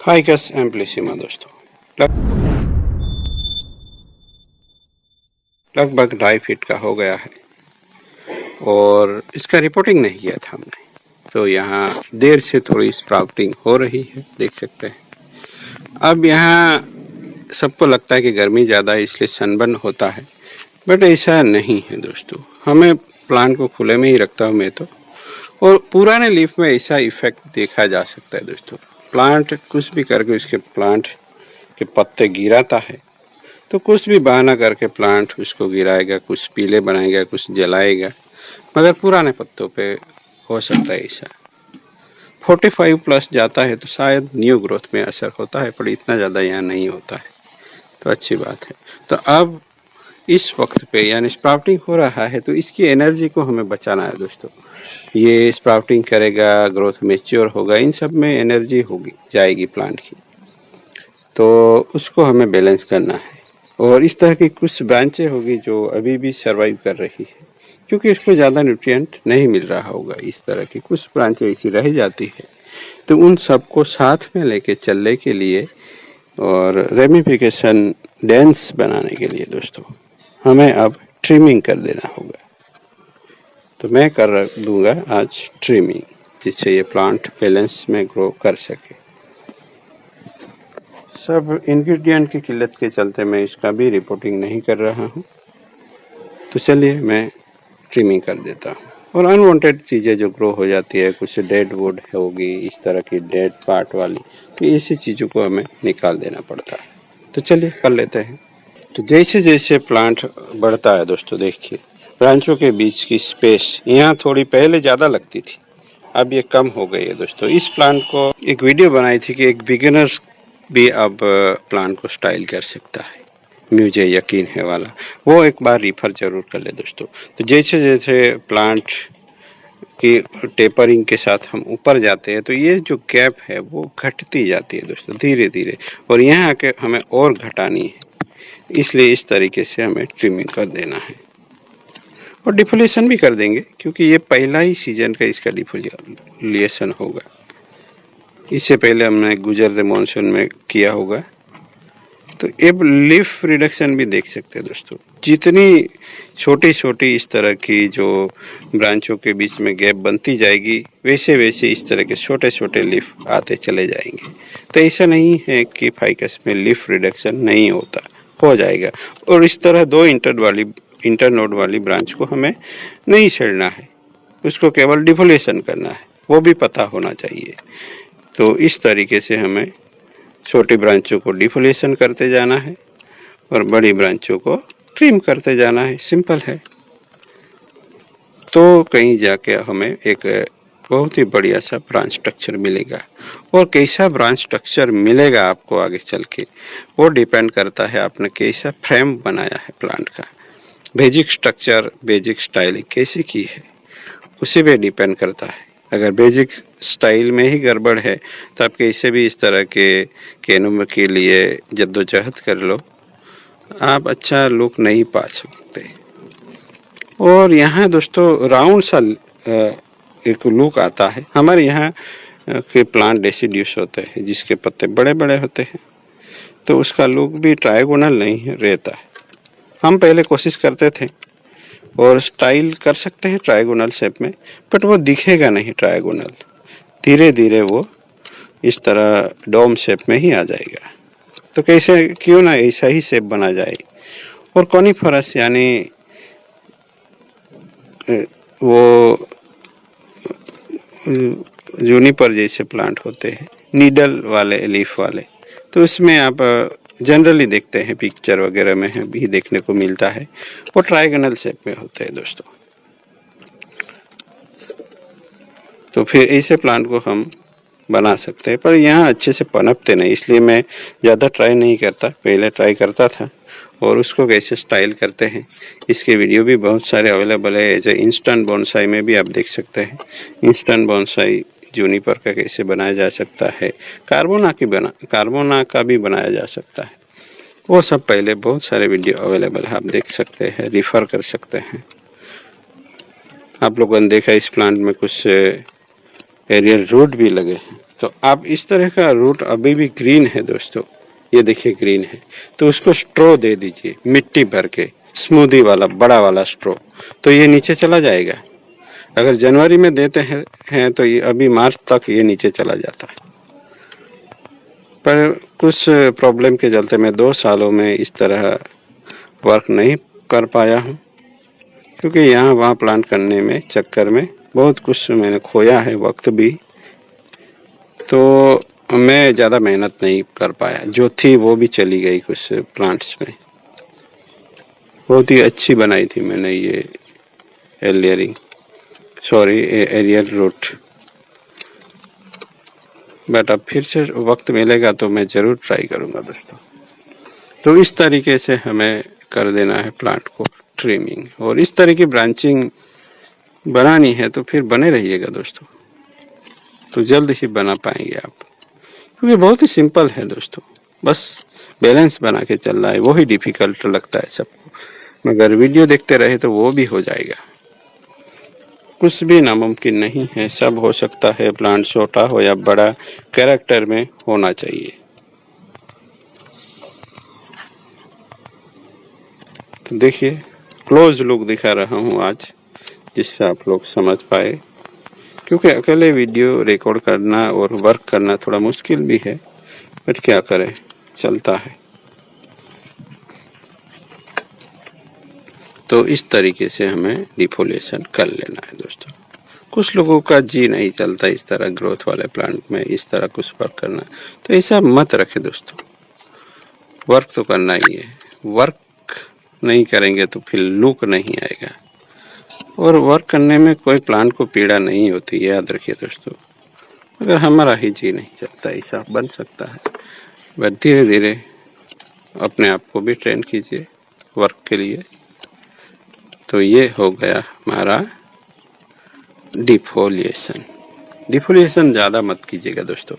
Ficus एम्प्लिसिमा दोस्तों लगभग 2.5 feet का हो गया है और इसका रिपोर्टिंग नहीं किया था हमने, तो यहाँ देर से थोड़ी स्प्राउटिंग हो रही है, देख सकते हैं। अब यहाँ सबको लगता है कि गर्मी ज़्यादा है इसलिए सनबर्न होता है, बट ऐसा नहीं है दोस्तों। हमें प्लांट को खुले में ही रखता हूँ मैं तो, और पुराने लीफ में ऐसा इफेक्ट देखा जा सकता है दोस्तों। प्लांट कुछ भी करके उसके प्लांट के पत्ते गिराता है, तो कुछ भी बहाना करके प्लांट उसको गिराएगा, कुछ पीले बनाएगा, कुछ जलाएगा, मगर पुराने पत्तों पे हो सकता है ऐसा। 45 प्लस जाता है तो शायद न्यू ग्रोथ में असर होता है, पर इतना ज़्यादा यहाँ नहीं होता है, तो अच्छी बात है। तो अब इस वक्त पे यानी स्प्राउटिंग हो रहा है, तो इसकी एनर्जी को हमें बचाना है दोस्तों। ये स्प्राउटिंग करेगा, ग्रोथ मैच्योर होगा, इन सब में एनर्जी होगी जाएगी प्लांट की, तो उसको हमें बैलेंस करना है। और इस तरह की कुछ ब्रांचें होगी जो अभी भी सर्वाइव कर रही है, क्योंकि इसको ज़्यादा न्यूट्रिएंट नहीं मिल रहा होगा। इस तरह की कुछ ब्रांचें ऐसी रह जाती है, तो उन सबको साथ में लेके चलने के लिए और रेमिफिकेशन डेंस बनाने के लिए दोस्तों हमें अब ट्रिमिंग कर देना होगा। तो मैं कर दूंगा आज ट्रिमिंग, जिससे ये प्लांट बैलेंस में ग्रो कर सके। सब इंग्रेडिएंट की किल्लत के चलते मैं इसका भी रिपोर्टिंग नहीं कर रहा हूँ, तो चलिए मैं ट्रिमिंग कर देता हूँ। और अनवांटेड चीज़ें जो ग्रो हो जाती है, कुछ डेड वुड होगी, इस तरह की डेड पार्ट वाली, तो ऐसी चीज़ों को हमें निकाल देना पड़ता है। तो चलिए कर लेते हैं। तो जैसे जैसे प्लांट बढ़ता है दोस्तों, देखिए ब्रांचों के बीच की स्पेस यहाँ थोड़ी पहले ज़्यादा लगती थी, अब ये कम हो गई है दोस्तों। इस प्लांट को एक वीडियो बनाई थी कि एक बिगिनर्स भी अब प्लांट को स्टाइल कर सकता है, मुझे यकीन है वाला, वो एक बार रिफर जरूर कर ले दोस्तों। तो जैसे जैसे प्लांट की टेपरिंग के साथ हम ऊपर जाते हैं, तो ये जो गैप है वो घटती जाती है दोस्तों धीरे धीरे, और यहाँ आके हमें और घटानी है, इसलिए इस तरीके से हमें ट्रिमिंग कर देना है। और डिफोलिएशन भी कर देंगे, क्योंकि ये पहला ही सीजन का इसका डिफोलिएशन होगा। इससे पहले हमने गुजरते मॉनसून में किया होगा। तो अब लीफ रिडक्शन भी देख सकते हैं दोस्तों। जितनी छोटी छोटी इस तरह की जो ब्रांचों के बीच में गैप बनती जाएगी, वैसे वैसे इस तरह के छोटे छोटे लीफ आते चले जाएंगे। तो ऐसा नहीं है कि फाइकस में लीफ रिडक्शन नहीं होता, हो जाएगा। और इस तरह 2 इंटरनोड वाली ब्रांच को हमें नहीं छेड़ना है, उसको केवल डिफोलिएशन करना है, वो भी पता होना चाहिए। तो इस तरीके से हमें छोटी ब्रांचों को डिफोलिएशन करते जाना है और बड़ी ब्रांचों को ट्रिम करते जाना है, सिंपल है। तो कहीं जाके हमें एक बहुत ही बढ़िया सा ब्रांच स्ट्रक्चर मिलेगा। और कैसा ब्रांच स्ट्रक्चर मिलेगा आपको आगे चल के, वो डिपेंड करता है आपने कैसा फ्रेम बनाया है प्लांट का, बेसिक स्ट्रक्चर, बेसिक स्टाइलिंग कैसी की है, उसी पे डिपेंड करता है। अगर बेसिक स्टाइल में ही गड़बड़ है तो आप कैसे भी इस तरह के कैनों के लिए जद्दोजहद कर लो, आप अच्छा लुक नहीं पा सकते। और यहाँ दोस्तों राउंड सा एक लुक आता है। हमारे यहाँ के प्लांट डेसिड्यूस होते हैं जिसके पत्ते बड़े बड़े होते हैं, तो उसका लुक भी ट्रायगोनल नहीं रहता है। हम पहले कोशिश करते थे और स्टाइल कर सकते हैं ट्रायगोनल शेप में, बट वो दिखेगा नहीं ट्रायगोनल, धीरे धीरे वो इस तरह डोम शेप में ही आ जाएगा। तो कैसे क्यों ना ऐसा ही शेप बना जाए। और कॉनिफरस यानी वो जूनिपर जैसे प्लांट होते हैं, नीडल वाले, लीफ वाले, तो उसमें आप जनरली देखते हैं, पिक्चर वगैरह में भी देखने को मिलता है, वो ट्रायगोनल शेप में होते हैं दोस्तों। तो फिर ऐसे प्लांट को हम बना सकते हैं, पर यहाँ अच्छे से पनपते नहीं, इसलिए मैं ज़्यादा ट्राई नहीं करता। पहले ट्राई करता था, और उसको कैसे स्टाइल करते हैं इसके वीडियो भी बहुत सारे अवेलेबल है। एज ए इंस्टेंट बोनसाई में भी आप देख सकते हैं, इंस्टेंट बोनसाई जूनिपर का कैसे बनाया जा सकता है, कार्बोना का भी बनाया जा सकता है। वो सब पहले बहुत सारे वीडियो अवेलेबल है, आप देख सकते हैं, रिफ़र कर सकते हैं। आप लोगों ने देखा इस प्लांट में कुछ एरियल रूट भी लगे हैं, तो आप इस तरह का रूट अभी भी ग्रीन है दोस्तों, ये देखिए ग्रीन है, तो उसको स्ट्रो दे दीजिए मिट्टी भर के, स्मूदी वाला बड़ा वाला स्ट्रो, तो ये नीचे चला जाएगा। अगर जनवरी में देते हैं तो ये अभी मार्च तक ये नीचे चला जाता है। पर कुछ प्रॉब्लम के चलते मैं 2 सालों में इस तरह वर्क नहीं कर पाया हूँ, क्योंकि यहाँ वहाँ प्लांट करने में चक्कर में बहुत कुछ मैंने खोया है, वक्त भी, तो मैं ज़्यादा मेहनत नहीं कर पाया। जो थी वो भी चली गई कुछ प्लांट्स में। बहुत ही अच्छी बनाई थी मैंने ये एरियल रूट, बट अब फिर से वक्त मिलेगा तो मैं ज़रूर ट्राई करूँगा दोस्तों। तो इस तरीके से हमें कर देना है प्लांट को ट्रिमिंग, और इस तरह की ब्रांचिंग बनानी है तो फिर बने रहिएगा दोस्तों, तो जल्द ही बना पाएंगे आप, क्योंकि बहुत ही सिंपल है दोस्तों, बस बैलेंस बना के चल रहा है, वो ही डिफिकल्ट लगता है सबको, मगर वीडियो देखते रहे तो वो भी हो जाएगा। कुछ भी नामुमकिन नहीं है, सब हो सकता है, प्लांट छोटा हो या बड़ा, कैरेक्टर में होना चाहिए। तो देखिए क्लोज लुक दिखा रहा हूँ आज, जिससे आप लोग समझ पाए, क्योंकि अकेले वीडियो रिकॉर्ड करना और वर्क करना थोड़ा मुश्किल भी है, बट क्या करें, चलता है। तो इस तरीके से हमें डिफोलेशन कर लेना है दोस्तों। कुछ लोगों का जी नहीं चलता इस तरह ग्रोथ वाले प्लांट में इस तरह कुछ वर्क करना, तो ऐसा मत रखे दोस्तों, वर्क तो करना ही है। वर्क नहीं करेंगे तो फिर लुक नहीं आएगा, और वर्क करने में कोई प्लांट को पीड़ा नहीं होती, याद रखिए दोस्तों। अगर हमारा ही जी नहीं चलता, ऐसा बन सकता है, बट धीरे धीरे अपने आप को भी ट्रेन कीजिए वर्क के लिए। तो ये हो गया हमारा डिफोलिएशन। डिफोलिएशन ज़्यादा मत कीजिएगा दोस्तों,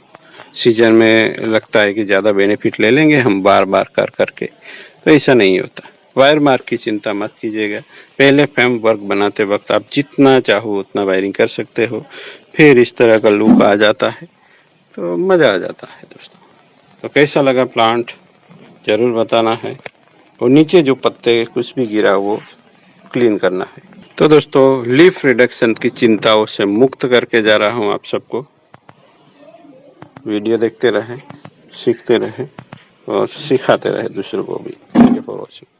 सीजन में लगता है कि ज़्यादा बेनिफिट ले लेंगे हम बार बार कर करके, तो ऐसा नहीं होता। वायर मार्क की चिंता मत कीजिएगा, पहले फ्रेम वर्क बनाते वक्त आप जितना चाहो उतना वायरिंग कर सकते हो, फिर इस तरह का लुक आ जाता है तो मज़ा आ जाता है दोस्तों। तो कैसा लगा प्लांट ज़रूर बताना है, और नीचे जो पत्ते कुछ भी गिरा वो क्लीन करना है। तो दोस्तों लीफ रिडक्शन की चिंताओं से मुक्त करके जा रहा हूँ आप सबको। वीडियो देखते रहें, सीखते रहें और सिखाते रहें दूसरों को भी। Thank you for watching.